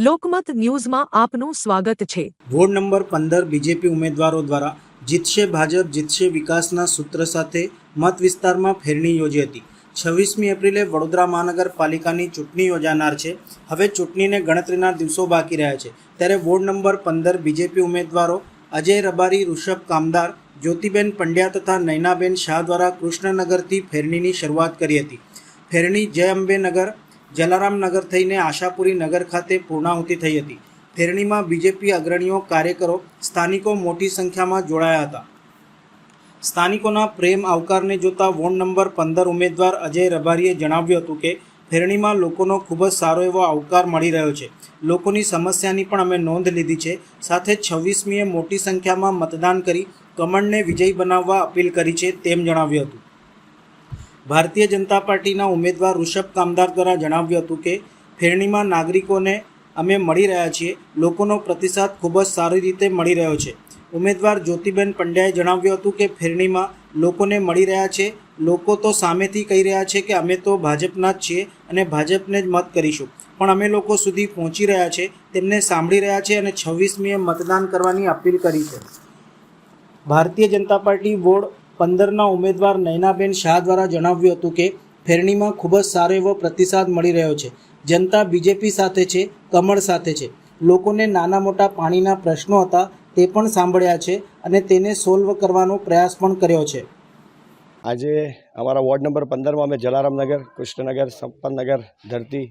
લોકમત ન્યૂઝમાં આપનું સ્વાગત છે। વોર્ડ નંબર 15 બીજેપી ઉમેદવારો દ્વારા જીતશે ભાજપ જીતશે વિકાસના સૂત્ર સાથે મત વિસ્તારમાં ફેરણી યોજી હતી। 26મી એપ્રિલે વડોદરા મહાનગરપાલિકાની ચૂંટણી યોજાનાર છે। હવે ચૂંટણીને ગણતરીના દિવસો બાકી રહ્યા છે, ત્યારે વોર્ડ નંબર 15 બીજેપી ઉમેદવારો અજય રબારી, ઋષભ કામદાર, જ્યોતિબેન પંડ્યા તથા નયનાબેન શાહ દ્વારા કૃષ્ણનગરથી ફેરણીની શરૂઆત કરી હતી। ફેરણી જય અંબે નગર, જલારામ નગર થઈને આશાપુરી નગર ખાતે પૂર્ણાહુતિ થઈ હતી। ફેરણીમાં બીજેપી અગ્રણીઓ, કાર્યકરો, સ્થાનિકો મોટી સંખ્યામાં જોડાયા હતા। સ્થાનિકોના પ્રેમ આવકારને જોતા વોર્ડ નંબર 15 ઉમેદવાર અજય રબારીએ જણાવ્યું હતું કે ફેરણીમાં લોકોનો ખૂબ જ સારો એવો આવકાર મળી રહ્યો છે। લોકોની સમસ્યાની પણ અમે નોંધ લીધી છે। સાથે 26મીએ મોટી સંખ્યામાં મતદાન કરી કમળને વિજયી બનાવવા અપીલ કરી છે, તેમ જણાવ્યું હતું। ભારતીય જનતા પાર્ટીના ઉમેદવાર ઋષભ કામદાર દ્વારા જણાવ્યું હતું કે ફેરણીમાં નાગરિકોને અમે મળી રહ્યા છીએ, લોકોનો પ્રતિસાદ ખૂબ જ સારી રીતે મળી રહ્યો છે। ઉમેદવાર જ્યોતિબેન પંડ્યાએ જણાવ્યું હતું કે ફેરણીમાં લોકોને મળી રહ્યા છે। લોકો તો સામેથી કહી રહ્યા છે કે અમે તો ભાજપના જ છીએ અને ભાજપને જ મત કરીશું, પણ અમે લોકો સુધી પહોંચી રહ્યા છે, તેમને સાંભળી રહ્યા છે અને 26મીએ મતદાન કરવાની અપીલ કરી છે। ભારતીય જનતા પાર્ટી વોર્ડ 15ના ઉમેદવાર નયનાબેન શાહ દ્વારા જણાવ્યું હતું કે ફેરણીમાં ખૂબ જ સારો એવો પ્રતિસાદ મળી રહ્યો છે। જનતા બીજેપી સાથે છે, કમળ સાથે છે। લોકોને નાના મોટા પાણીના પ્રશ્નો હતા તે પણ સાંભળ્યા છે અને તેને સોલ્વ કરવાનો પ્રયાસ પણ કર્યો છે। આજે અમારા વોર્ડ નંબર 15માં અમે જલારામનગર, કૃષ્ણનગર, સંપતનગર, ધરતી,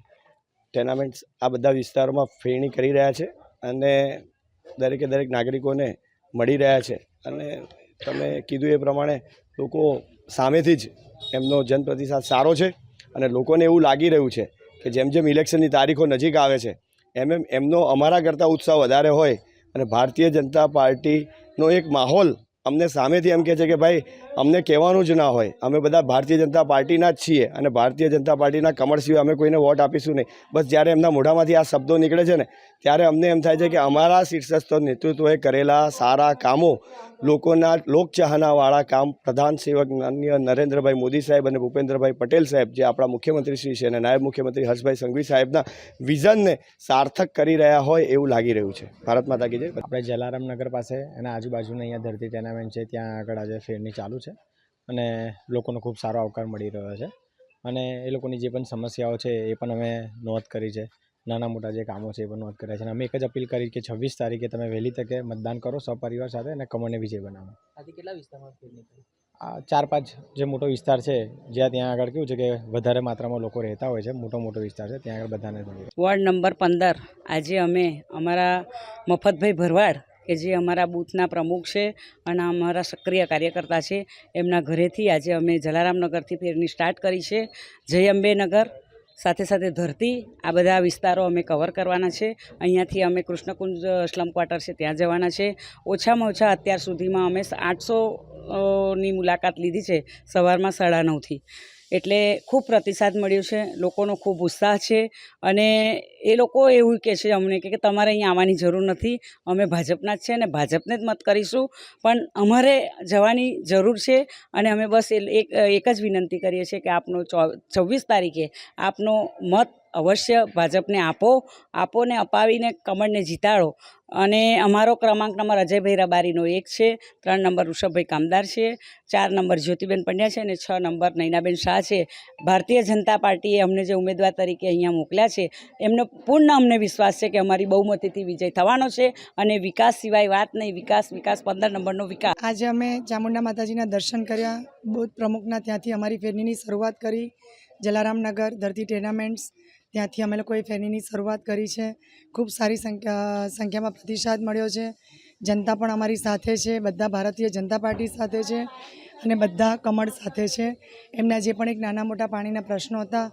ટેનામેન્ટ્સ આ બધા વિસ્તારોમાં ફેરણી કરી રહ્યા છે અને દરેકે દરેક નાગરિકોને મળી રહ્યા છે। અને તમે કીધું એ પ્રમાણે લોકો સામેથી જ એમનો જનપ્રતિસાદ સારો છે અને લોકોને એવું લાગી રહ્યું છે કે જેમ જેમ ઇલેક્શનની તારીખો નજીક આવે છે એમ એમનો અમારા કરતાં ઉત્સાહ વધારે હોય અને ભારતીય જનતા પાર્ટીનો એક માહોલ અમને સામેથી એમ કહે છે કે ભાઈ અમને કહેવાનું જ ના હોય, અમે બધા ભારતીય જનતા પાર્ટીના જ છીએ અને ભારતીય જનતા પાર્ટીના કમળ સિવાય અમે કોઈને વોટ આપીશું નહીં। બસ જ્યારે એમના મોઢામાંથી આ શબ્દો નીકળે છે ને ત્યારે અમને એમ થાય છે કે અમારા શીર્ષસ્થ નેતૃત્વએ કરેલા સારા કામો, લોકોના લોકચાહનાવાળા કામ પ્રધાન સેવક માનનીય નરેન્દ્રભાઈ મોદી સાહેબ અને ભૂપેન્દ્રભાઈ પટેલ સાહેબ, જે આપણા મુખ્યમંત્રી શ્રી છે અને નાયબ મુખ્યમંત્રી હર્ષભાઈ સંઘવી સાહેબના વિઝનને સાર્થક કરી રહ્યા હોય એવું લાગી રહ્યું છે। ભારત માતા કી જય। આપણે જલારામ નગર પાસે અને આજુબાજુના અહીંયા ધરતી ટેનામેન્ટ છે, ત્યાં આગળ આજે ફેરણી ચાલુ છે અને લોકોનો ખૂબ સારો આવકાર મળી રહ્યો છે અને એ લોકોની જે પણ સમસ્યાઓ છે એ પણ અમે નોંધ કરી છે। નાના મોટા જે કામો છે એ પણ નોંધ કર્યા છે અને અમે એક જ અપીલ કરી કે 26 તારીખે તમે વહેલી તકે મતદાન કરો સપરિવાર સાથે અને કમળને વિજય બનાવો। આથી કેટલા વિસ્તારમાં ફેરણી થઈ? 4-5 જે મોટો વિસ્તાર છે, જ્યાં ત્યાં આગળ કેવું છે કે વધારે માત્રામાં લોકો રહેતા હોય છે, મોટો વિસ્તાર છે, ત્યાં આગળ બધાને મળી। વોર્ડ નંબર 15 આજે અમે અમારા મફતભાઈ ભરવાડ કે જે અમારા બૂથના પ્રમુખ છે અને અમારા સક્રિય કાર્યકર્તા છે, એમના ઘરેથી આજે અમે જલારામનગરથી ફેરણી સ્ટાર્ટ કરી છે। જય અંબે નગર સાથે સાથે ધરતી, આ બધા વિસ્તારો અમે કવર કરવાના છે। અહીંયાથી અમે કૃષ્ણકુંજ સ્લમ ક્વાર્ટર છે ત્યાં જવાના છે। ઓછામાં ઓછા અત્યાર સુધીમાં અમે 800ની મુલાકાત લીધી છે સવારમાં 9:30થી। એટલે ખૂબ પ્રતિસાદ મળ્યો છે, લોકોનો ખૂબ ઉત્સાહ છે અને એ લોકો એવું કહે છે અમને કે તમારે અહીંયા આવવાની જરૂર નથી, અમે ભાજપના જ છે અને ભાજપને જ મત કરીશું, પણ અમારે જવાની જરૂર છે અને અમે બસ એક જ વિનંતી કરીએ છીએ કે આપનો 26 તારીખે આપનો મત અવશ્ય ભાજપને આપો ને અપાવીને કમળને જીતાડો। અને અમારો ક્રમાંક નંબર અજયભાઈ રબારીનો 1 છે, 3 નંબર ઋષભભાઈ કામદાર છે, 4 નંબર જ્યોતિબેન પંડ્યા છે અને 6 નંબર નયનાબેન શાહ છે। ભારતીય જનતા પાર્ટીએ અમને જે ઉમેદવાર તરીકે અહીંયા મોકલ્યા છે એમનો પૂર્ણ અમને વિશ્વાસ છે કે અમારી બહુમતીથી વિજય થવાનો છે અને વિકાસ સિવાય વાત નહીં, વિકાસ 15 નંબરનો વિકાસ। આજે અમે ચામુંડા માતાજીના દર્શન કર્યા, બુથ પ્રમુખના ત્યાંથી અમારી ફેરણીની શરૂઆત કરી। જલારામનગર, ધરતી ટેનામેન્ટ્સ ત્યાંથી અમે લોકોએ ફેરણીની શરૂઆત કરી છે। ખૂબ સારી સંખ્યામાં પ્રતિસાદ મળ્યો છે। જનતા પણ અમારી સાથે છે, બધા ભારતીય જનતા પાર્ટી સાથે છે અને બધા કમળ સાથે છે। એમના જે પણ એક નાના મોટા પાણીના પ્રશ્નો હતા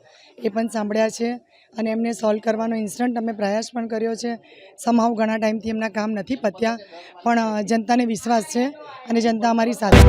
એ પણ સાંભળ્યા છે અને એમને સોલ્વ કરવાનો ઇન્સ્ટન્ટ અમે પ્રયાસ પણ કર્યો છે। સમહાવ ઘણા ટાઈમથી એમના કામ નથી પત્યા, પણ જનતાને વિશ્વાસ છે અને જનતા અમારી સાથે